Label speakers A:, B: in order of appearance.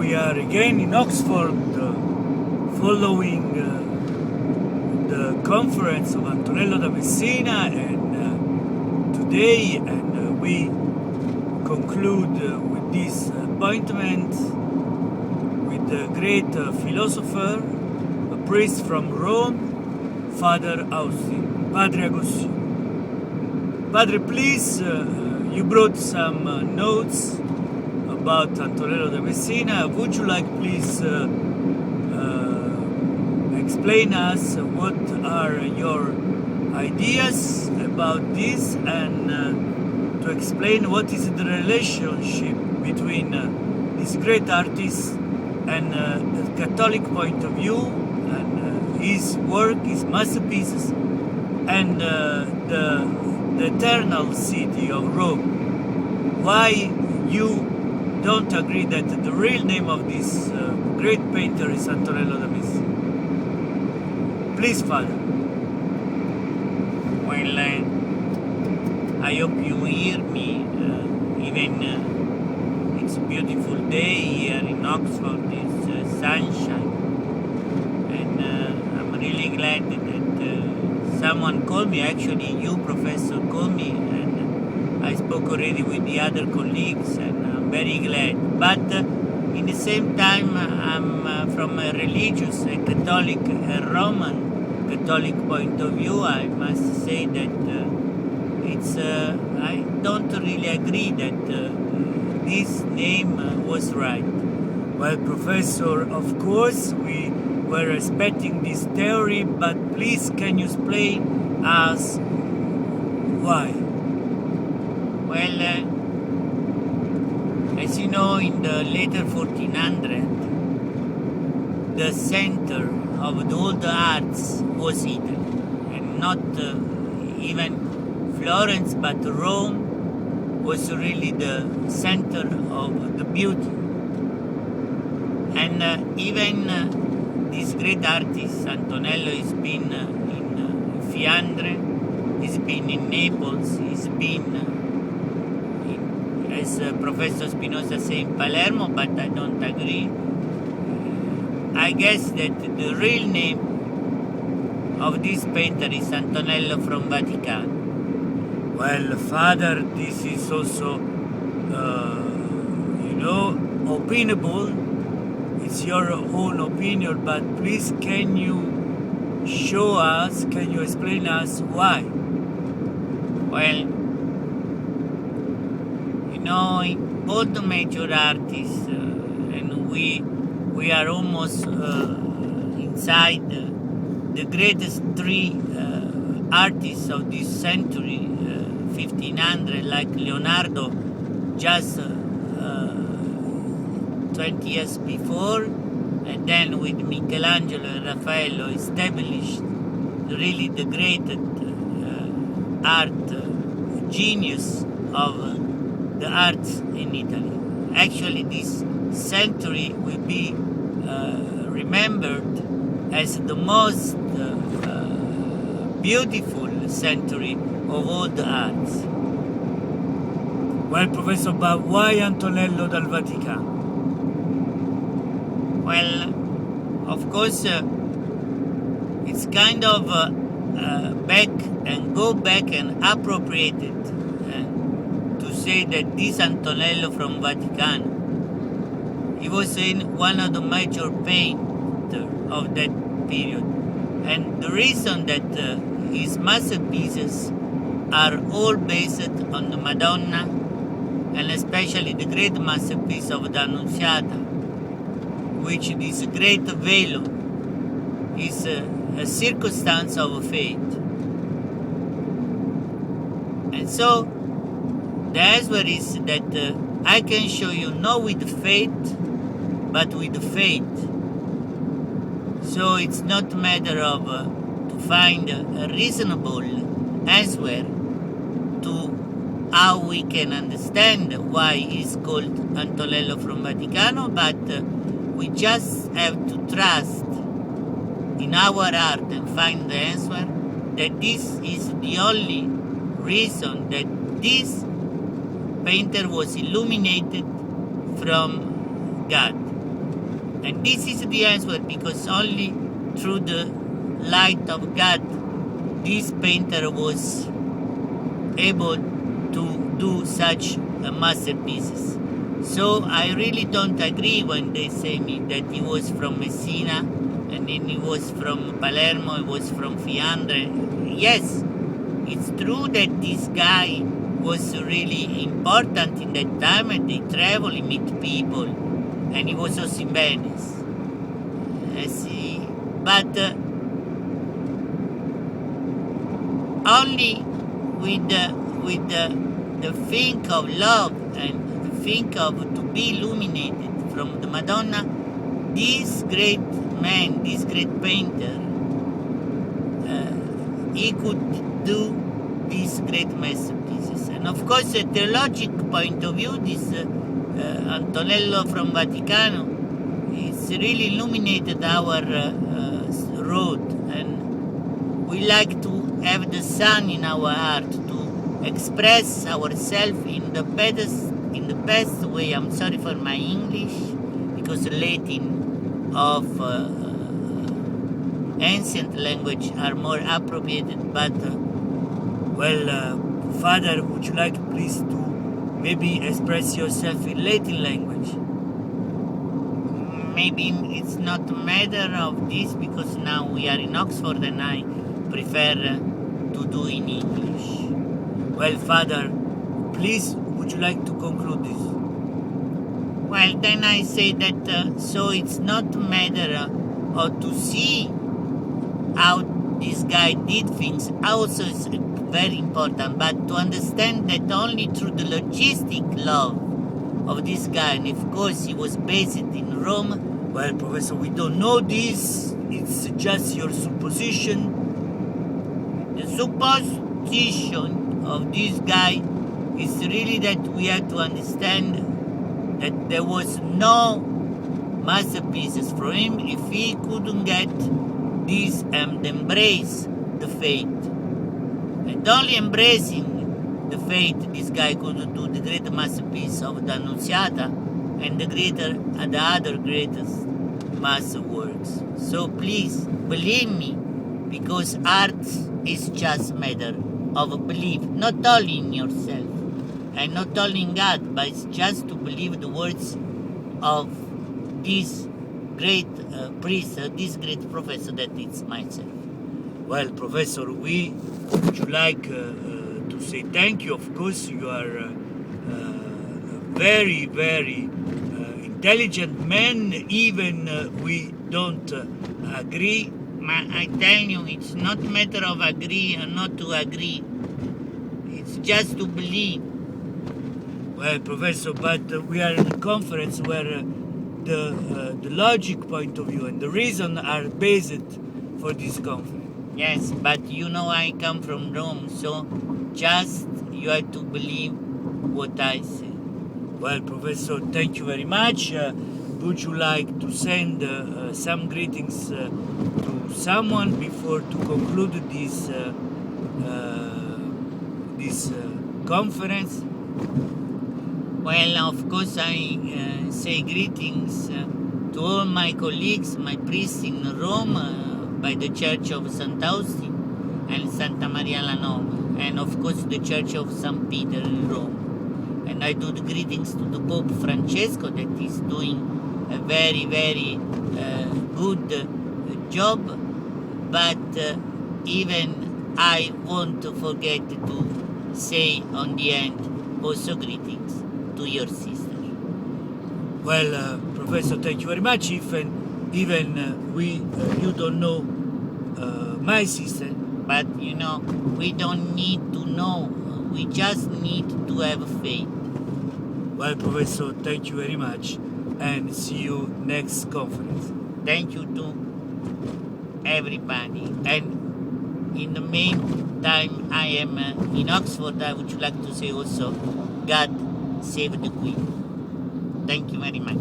A: we are again in Oxford following the conference of Antonello Da Messina, and today we conclude with this appointment with the great philosopher, a priest from Rome, Padre Agostino. Padre, please, you brought some notes about Antonello Da Messina. Would you like, please, explain us what are your ideas about this, and to explain what is the relationship between this great artist and the Catholic point of view, and his work, his masterpieces, and the eternal city of Rome. Why you don't agree that the real name of this great painter is Antonello Da Messina? Please, Father.
B: Well, I hope you hear me. Even it's a beautiful day here in Oxford. It's sunshine, and I'm really glad that someone called me. Actually, you, Professor, called me, and I spoke already with the other colleagues, and I'm very glad. But in the same time, I'm from a religious, a Catholic, a Roman Catholic point of view. I must say that I don't really agree that this name was right.
A: Well, Professor, of course we were expecting this theory, but please, can you explain us why?
B: Well, as you know, in the later 1400s, the center of all the arts was Italy, and not even Florence, but Rome was really the center of the beauty. And even this great artist, Antonello, has been in Fiandre, he's been in Naples, he's been, as Professor Spinoza said, in Palermo, but I don't agree. I guess that the real name of this painter is Antonello from Vatican.
A: Well, Father, this is also, opinable. It's your own opinion, but please, can you show us, can you explain us why?
B: Well, all the major artists, and we are almost inside the greatest three artists of this century, 1500, like Leonardo, just 20 years before, and then with Michelangelo and Raffaello established really the great art genius of the arts in Italy. Actually, this century will be remembered as the most beautiful century of all the arts.
A: Well, Professor, but why Antonello dal Vaticano?
B: Well, of course, it's kind of back and appropriated to say that this Antonello from Vatican, he was one of the major painters of that period. And the reason that his masterpieces are all based on the Madonna, and especially the great masterpiece of the Annunziata, which this great velo is a circumstance of fate. And so the answer is that I can show you not with faith, but with faith. So it's not a matter of to find a reasonable answer to how we can understand why he's called Antonello from Vaticano, but we just have to trust in our art and find the answer that this is the only reason that this painter was illuminated from God. And this is the answer, because only through the light of God this painter was able to do such masterpieces. So I really don't agree when they say me that he was from Messina and then he was from Palermo, he was from Fiandre. Yes, it's true that this guy was really important in that time, and they travel, he meet people, and he was also in Venice. But only with the think of love and the think of to be illuminated from the Madonna, this great man, this great painter, he could do these great masterpieces. And of course, a theological point of view, this Antonello from Vaticano, it's really illuminated our road, and we like to have the sun in our heart to express ourselves in the best way. I'm sorry for my English, because Latin of ancient language are more appropriated, but
A: Father, would you like please to maybe express yourself in Latin language?
B: maybe it's not a matter of this, because now we are in Oxford and I prefer to do in English.
A: Well, Father, please, would you like to conclude this?
B: Well, then I say that so it's not a matter of to see how this guy did things. Also, it's very important, but to understand that only through the logistic love of this guy, and of course he was based in Rome.
A: Well, Professor, we don't know this. It's just your supposition.
B: The supposition of this guy is really that we have to understand that there was no masterpieces for him if he couldn't get this and embrace the faith. And only embracing the faith, this guy could do the great masterpiece of the Annunziata and the other greatest masterworks. So please believe me, because art is just matter of belief, not only in yourself and not only in God, but it's just to believe the words of this great priest, this great professor that is myself.
A: Well, Professor, we would you like to say thank you. Of course, you are a very, very intelligent man. Even we don't agree.
B: I tell you, it's not a matter of agree or not to agree. It's just to believe.
A: Well, Professor, but we are in a conference where the logic point of view and the reason are based for this conference.
B: Yes, but you know I come from Rome, so just you have to believe what I say.
A: Well, Professor, thank you very much. Would you like to send some greetings to someone before to conclude this conference?
B: Well, of course, I say greetings to all my colleagues, my priests in Rome, by the Church of St. Austin and Santa Maria la Nova, and of course the Church of St. Peter in Rome. And I do the greetings to the Pope Francesco, that is doing a very, very good job. But even I want to forget to say on the end also greetings to your sister.
A: Well, Professor, thank you very much. Even you don't know my sister.
B: But you know, we don't need to know. We just need to have faith.
A: Well, Professor, thank you very much, and see you next conference.
B: Thank you to everybody. And in the meantime, I am in Oxford. I would like to say also, God save the Queen. Thank you very much.